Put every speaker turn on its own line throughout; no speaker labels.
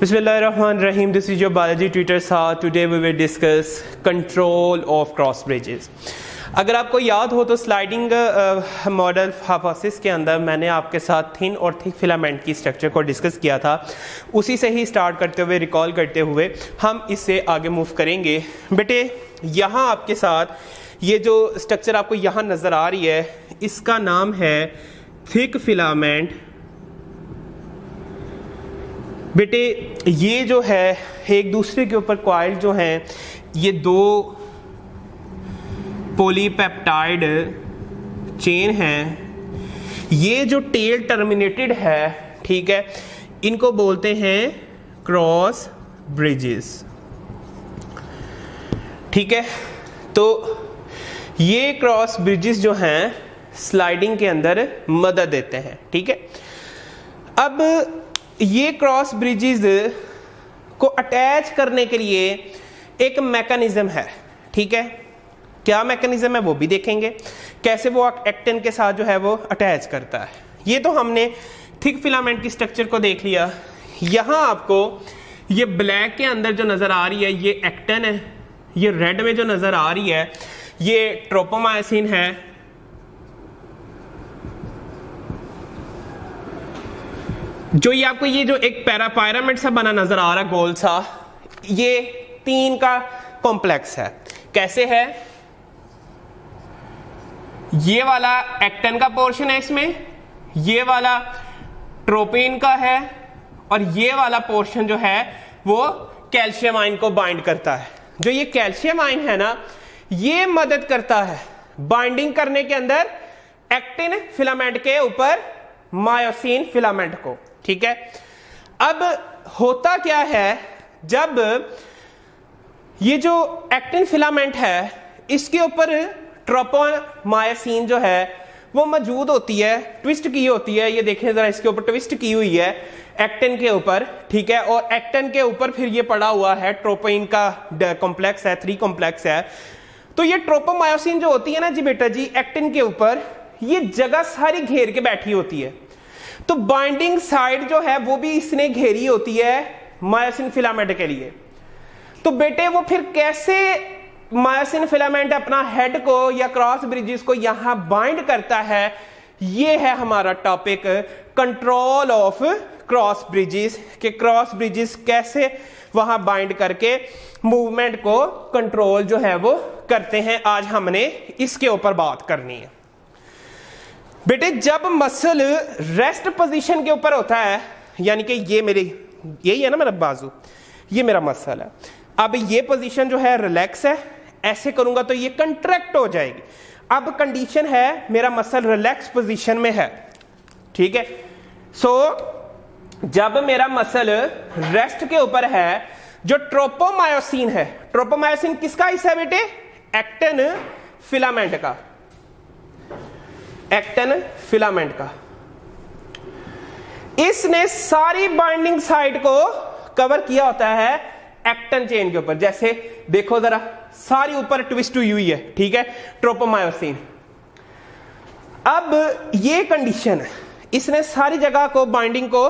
Bismillahirrahmanirrahim. This is your biology tutor Saad. Today we will discuss control of cross bridges. अगर आपको याद हो तो स्लाइडिंग मॉडल हाइपोथेसिस के अंदर मैंने आपके साथ थिन और थिक फिलामेंट की स्ट्रक्चर को डिस्कस किया था। उसी से ही स्टार्ट करते हुए रिकॉल करते हुए हम इससे आगे मूव करेंगे। बेटे यहाँ आपके साथ ये जो स्ट्रक्चर आपको यहाँ नज़र आ रही है इसका नाम है थिक फिलामेंट। बेटे ये जो है एक दूसरे के ऊपर कॉइल जो हैं ये दो पॉलीपेप्टाइड चेन हैं। ये जो टेल टर्मिनेटेड है, ठीक है, इनको बोलते हैं क्रॉस ब्रिजेस। ठीक है, तो ये क्रॉस ब्रिजेस जो हैं स्लाइडिंग के अंदर मदद देते हैं। ठीक है, अब ये क्रॉस ब्रिजेस को अटैच करने के लिए एक मैकेनिज्म है। ठीक है, क्या मैकेनिज्म है वो भी देखेंगे, कैसे वो एक्टिन के साथ जो है वो अटैच करता है। ये तो हमने थिक फिलामेंट की स्ट्रक्चर को देख लिया। यहां आपको ये ब्लैक के अंदर जो नजर आ रही है ये एक्टिन है, ये रेड में जो नजर आ रही है ये ट्रोपोमायोसिन है। जो ये आपको ये जो एक पैरापिरामिड सा बना नजर आ रहा है गोल सा, ये तीन का कॉम्प्लेक्स है। कैसे है? ये वाला एक्टिन का पोर्शन है, इसमें ये वाला ट्रोपिन का है और ये वाला पोर्शन जो है वो कैल्शियम आयन को बाइंड करता है। जो ये कैल्शियम आयन है ना, ये मदद करता है बाइंडिंग करने के अंदर एक्टिन फिलामेंट के ऊपर मायोसिन फिलामेंट को। ठीक है, अब होता क्या है, जब ये जो एक्टिन फिलामेंट है इसके ऊपर ट्रोपोमायोसिन जो है वो मौजूद होती है, ट्विस्ट की होती है। ये देखें जरा, इसके ऊपर ट्विस्ट की हुई है एक्टिन के ऊपर। ठीक है, और एक्टिन के ऊपर फिर ये पड़ा हुआ है ट्रोपोइन का कॉम्प्लेक्स है, 3 कॉम्प्लेक्स है। तो ये ट्रोपोमायोसिन जो होती है ना जी बेटा जी, एक्टिन के ऊपर ये जगह सारी घेर के बैठी होती है। तो बाइंडिंग साइड जो है वो भी इसने घेरी होती है मायोसिन फिलामेंट के लिए। तो बेटे वो फिर कैसे मायोसिन फिलामेंट अपना हेड को या क्रॉस ब्रिजेस को यहां बाइंड करता है, ये है हमारा topic control of cross bridges. के क्रॉस ब्रिजेस कैसे वहां बाइंड करके मूवमेंट को कंट्रोल जो है वो करते हैं। आज हमने इसके ऊपर बात करनी है। बेटे जब मसल रेस्ट पोजीशन के ऊपर होता है, यानी कि ये मेरी यही है ना मेरा बाजू, ये मेरा मसल है। अब ये पोजीशन जो है रिलैक्स है, ऐसे करूंगा तो ये कंट्रैक्ट हो जाएगी। अब कंडीशन है मेरा मसल रिलैक्स पोजीशन में है। ठीक है, सो जब मेरा मसल रेस्ट के ऊपर है, जो ट्रोपोमायोसिन है, ट्रोपोमायोसिन किसका हिस्सा है बेटे? एक्टिन फिलामेंट का, एक्टिन फिलामेंट का। इसने सारी बाइंडिंग साइड को कवर किया होता है एक्टिन चेन के ऊपर। जैसे देखो जरा, सारी ऊपर ट्विस्ट हुई है। ठीक है, ट्रोपोमायोसिन। अब ये कंडीशन है, इसने सारी जगह को बाइंडिंग को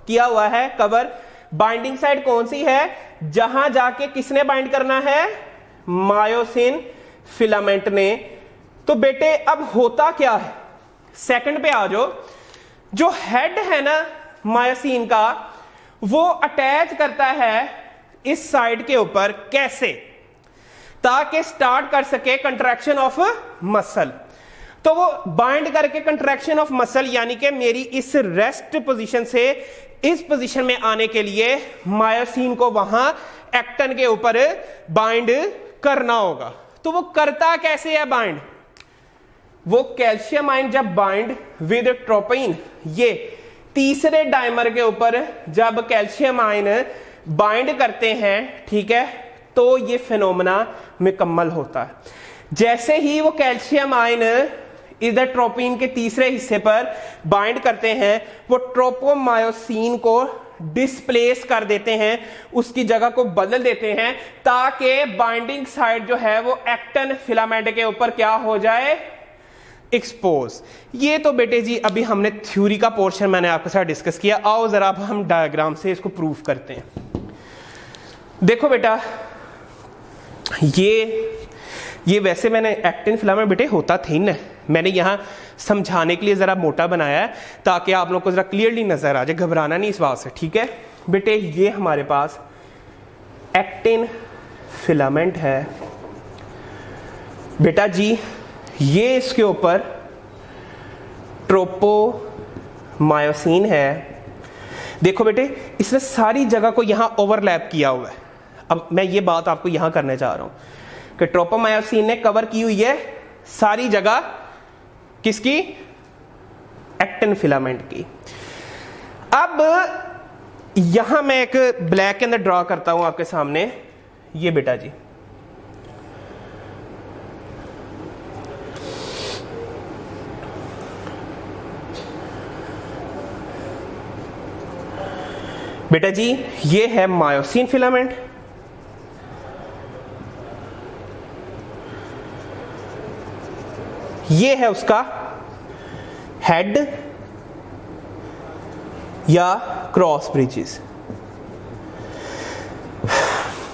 किया हुआ है कवर। बाइंडिंग साइड कौन सी है? जहां जाके किसने बाइंड करना है? मायोसिन फिलामेंट ने। तो बेटे अब होता क्या है, सेकंड पे आ जाओ। जो हेड है ना मायोसिन का, वो अटैच करता है इस साइड के ऊपर। कैसे? ताकि स्टार्ट कर सके कंट्रैक्शन ऑफ मसल। तो वो बाइंड करके कंट्रैक्शन ऑफ मसल, यानी कि मेरी इस रेस्ट पोजीशन से इस पोजीशन में आने के लिए मायोसिन को वहां एक्टिन के ऊपर बाइंड करना होगा। तो वो करता कैसे है बाइंड? वो कैल्शियम आयन जब बाइंड विद ट्रोपिन, ये तीसरे डाइमर के ऊपर जब कैल्शियम आयन बाइंड करते हैं, ठीक है, तो ये फिनोमेना मुकम्मल होता है। जैसे ही वो कैल्शियम आयन इधर ट्रोपिन के तीसरे हिस्से पर बाइंड करते हैं, वो ट्रोपोमायोसिन को डिस्प्लेस कर देते हैं, उसकी जगह को बदल देते हैं, ताकि बाइंडिंग साइड जो है वो एक्टिन फिलामेंट के ऊपर क्या हो जाए? एक्सपोज। ये तो बेटे जी अभी हमने थ्योरी का पोर्शन मैंने आपके साथ डिस्कस किया। आओ जरा अब हम डायग्राम से इसको प्रूफ करते हैं। देखो बेटा, ये वैसे मैंने एक्टिन फिलामेंट बेटे होता थिन है, मैंने यहां समझाने के लिए जरा मोटा बनाया है ताकि आप लोग को जरा क्लियरली नजर आ जाए, घबराना नहीं इस बात से, ठीक है बेटे। ये हमारे पास एक्टिन फिलामेंट है बेटा जी, ये इसके ऊपर ट्रोपोमायोसिन है। देखो बेटे, इसने सारी जगह को यहां ओवरलैप किया हुआ है। अब मैं ये बात आपको यहां करने जा रहा हूं कि ट्रोपोमायोसिन ने कवर की हुई है सारी जगह किसकी? एक्टिन फिलामेंट की। अब यहां मैं एक ब्लैक के अंदर ड्रॉ करता हूं आपके सामने, ये बेटा जी, बेटा जी ये है मायोसिन फिलामेंट, ये है उसका हेड या क्रॉस ब्रिजेस।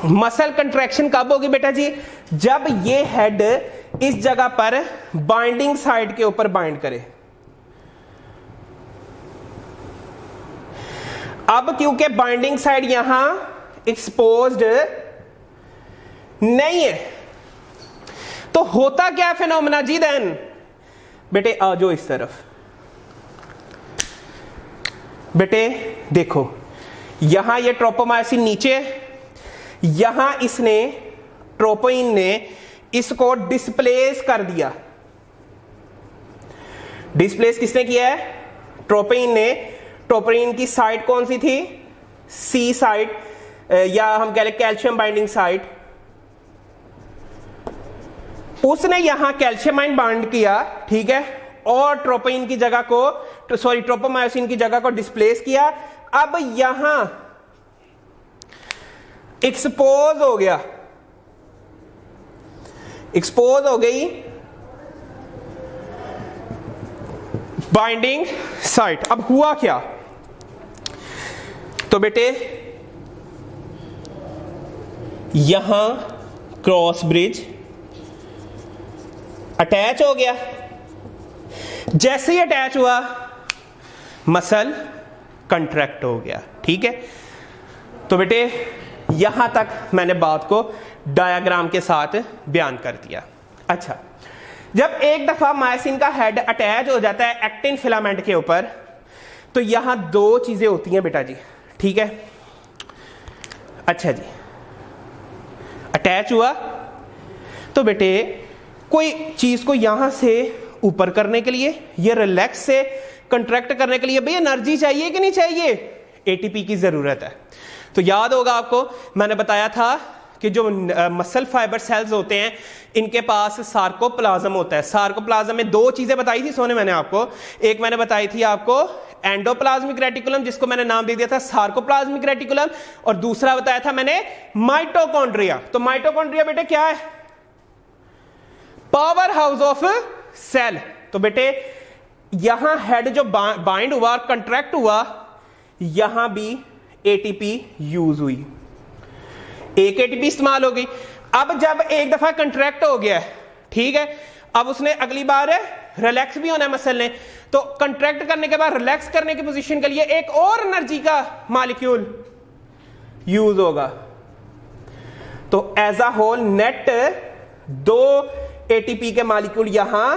मसल कंट्रैक्शन कब होगी बेटा जी? जब ये हेड इस जगह पर बाइंडिंग साइड के ऊपर बाइंड करे। अब क्योंकि बाइंडिंग साइड यहां एक्सपोज्ड नहीं है, तो होता क्या फिनोमेना जी? देन बेटे आ जाओ इस तरफ। बेटे देखो, यहां ये ट्रोपोमायोसिन नीचे, यहां इसने ट्रोपोइन ने इसको डिस्प्लेस कर दिया। डिस्प्लेस किसने किया है? ट्रोपोइन ने। ट्रोपोइन की साइड कौन सी थी? सी साइड, या हम कह लें कैल्शियम बाइंडिंग साइड। उसने यहां कैल्शियमाइन बाइंड किया, ठीक है, और ट्रोपोइन की जगह को, सॉरी ट्रोपोमायोसिन की जगह को डिस्प्लेस किया। अब यहां एक्सपोज हो गया, एक्सपोज हो गई बाइंडिंग साइट। अब हुआ क्या? तो बेटे यहां क्रॉस ब्रिज अटैच हो गया। जैसे ही अटैच हुआ मसल कंट्रैक्ट हो गया, ठीक है। तो बेटे यहां तक मैंने बात को डायग्राम के साथ बयान कर दिया। अच्छा, जब एक दफा मायोसिन का हेड अटैच हो जाता है एक्टिन फिलामेंट के ऊपर, तो यहां दो चीजें होती हैं बेटा जी, ठीक है। अच्छा जी, अटैच हुआ तो बेटे कोई चीज को यहां से ऊपर करने के लिए, ये रिलैक्स से कंट्रैक्ट करने के लिए भैया एनर्जी चाहिए कि नहीं चाहिए? एटीपी की जरूरत है। तो याद होगा आपको, मैंने बताया था कि जो मसल फाइबर सेल्स होते हैं इनके पास सार्कोप्लाज्म होता है। सार्कोप्लाज्म में दो चीजें बताई थी सोने मैंने आपको। एक मैंने बताई थी आपको एंडोप्लाज्मिक रेटिकुलम, जिसको मैंने नाम दे दिया था सार्कोप्लाज्मिक रेटिकुलम, और दूसरा बताया था मैंने माइटोकॉन्ड्रिया। तो माइटोकॉन्ड्रिया बेटे क्या है? Power house of cell. तो बेटे यहां हेड जो बाइंड हुआ, कंट्रैक्ट हुआ, यहां भी एटीपी यूज हुई, एक एटीपी इस्तेमाल हो गई। अब जब एक दफा कंट्रैक्ट हो गया, ठीक है, अब उसने अगली बार रिलैक्स भी होना है मसल ने। तो कंट्रैक्ट करने के बाद रिलैक्स करने की पोजीशन के लिए एक और एनर्जी का मॉलिक्यूल यूज होगा। तो एज अ होल नेट दो एटीपी के मॉलिक्यूल यहां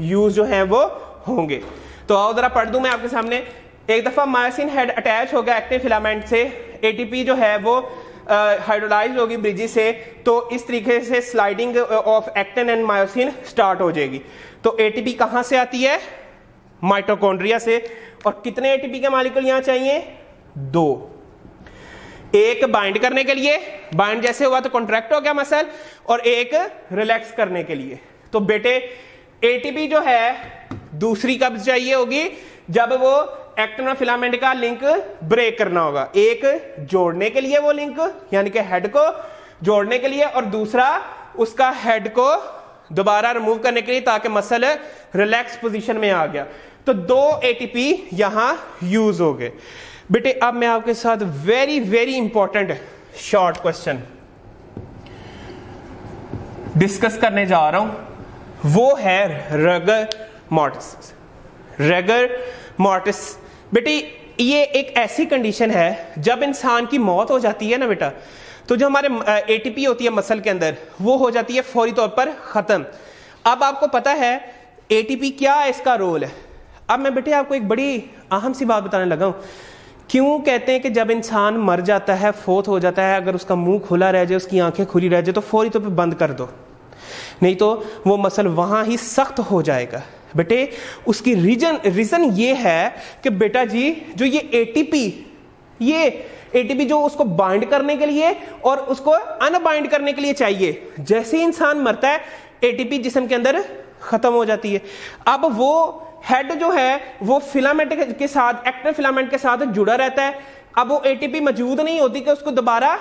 यूज जो हैं वो होंगे। तो आओ जरा पढ़ दूं मैं आपके सामने। एक दफा मायोसिन हेड अटैच हो गया एक्टिन फिलामेंट से, एटीपी जो है वो हाइड्रोलाइज होगी ब्रिजेस से, तो इस तरीके से sliding of actin and myosin start हो जाएगी। तो एटीपी कहां से आती है? माइटोकॉन्ड्रिया से। और कितने एटीपी के मॉलिक्यूल यहां चाहिए? दो। एक बाइंड करने के लिए, बाइंड जैसे हुआ तो कॉन्ट्रैक्ट हो गया मसल, और एक रिलैक्स करने के लिए। तो बेटे एटीपी जो है दूसरी कब चाहिए होगी? जब वो एक्टिन और फिलामेंट का लिंक ब्रेक करना होगा। एक जोड़ने के लिए वो लिंक, यानी कि हेड को जोड़ने के लिए, और दूसरा उसका हेड को दोबारा रिमूव करने के लिए ताकि मसल रिलैक्स पोजीशन में आ गया। तो दो एटीपी यहां यूज हो गए। बेटे अब मैं आपके साथ very very important short question discuss करने जा रहा हूं वो है रगर मॉर्टिस। रगर मॉर्टिस बेटी ये एक ऐसी कंडीशन है जब इंसान की मौत हो जाती है ना बेटा, तो जो हमारे एटीपी होती है मसल के अंदर वो हो जाती है फौरी तौर पर खत्म। अब आपको पता है एटीपी क्या है, इसका रोल है। अब मैं बेटे आपको एक बड़ी अहम सी बात बताने लगा हूं। क्यों कहते हैं कि जब इंसान मर जाता है, फोत हो जाता है, अगर उसका मुंह खुला रह जाए, उसकी आंखें खुली रह जाए तो फौरी तौर पर बंद कर दो, नहीं तो वो मसल वहां ही सख्त हो जाएगा। बेटे उसकी रीजन ये है कि बेटा जी जो ये एटीपी जो उसको बाइंड करने के लिए और उसको अनबाइंड करने के लिए चाहिए, जैसे ही इंसान मरता है एटीपी जिस्म के अंदर खत्म हो जाती है। अब वो हेड जो है वो फिलामेंट के साथ, एक्टिन फिलामेंट के साथ जुड़ा रहता है। अब वो एटीपी मौजूद नहीं होती कि उसको दोबारा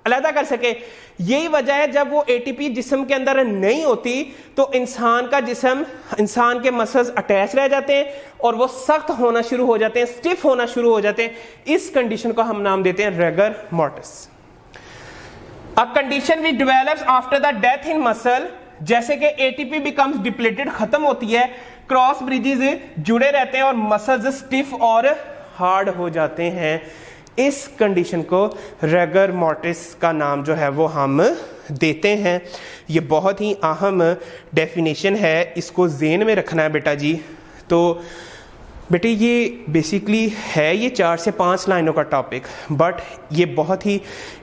अलग कर सके। यही वजह है जब वो एटीपी जिस्म के अंदर नहीं होती तो इंसान का जिस्म, इंसान के मसल्स अटैच रह जाते हैं और वो सख्त होना शुरू हो जाते हैं, स्टिफ होना शुरू हो जाते हैं। इस कंडीशन को हम नाम देते हैं rigor mortis. A condition which develops after the death in muscle, जैसे कि एटीपी बिकम्स डिप्लीटेड, खत्म होती है, क्रॉस ब्रिजेस जुड़े रहते हैं और मसल्स स्टिफ और हार्ड हो जाते हैं। इस कंडीशन को रगर मॉर्टिस का नाम जो है वो हम देते हैं। ये बहुत ही अहम डेफिनेशन है, इसको ज़हन में रखना है बेटा जी। तो बेटे ये बेसिकली है ये 4 से 5 लाइनों का टॉपिक, बट ये बहुत ही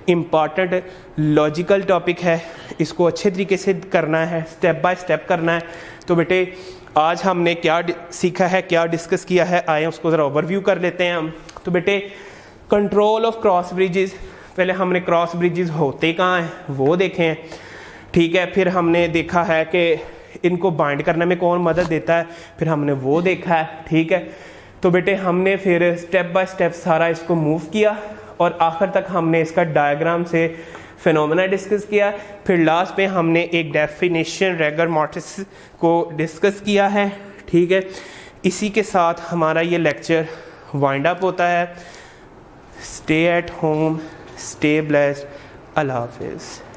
इम्पॉर्टेंट लॉजिकल टॉपिक है। इसको अच्छे तरीके से करना है, स्टेप बाय स्टेप करना है। तो बेटे आज हमने क्या सीखा है, क्या डिस्कस किया है, आए उसको ज़रा ओवरव्यू कर लेते हैं हम। तो बेटे कंट्रोल ऑफ क्रॉस ब्रिजेस, पहले हमने क्रॉस ब्रिजेस होते कहाँ हैं वो देखे हैं, ठीक है। फिर हमने देखा है कि इनको बाइंड करने में कौन मदद देता है, फिर हमने वो देखा है, ठीक है। तो बेटे हमने फिर स्टेप बाय स्टेप सारा इसको मूव किया और आखिर तक हमने इसका डायग्राम से फिनोमेना डिस्कस किया। फिर लास्ट पे हमने एक डेफिनेशन रगर मॉर्टिस को डिस्कस किया है, ठीक है। इसी के साथ हमारा ये लेक्चर वाइंड अप होता है। Stay at home, stay blessed, अल्लाह हाफिज़।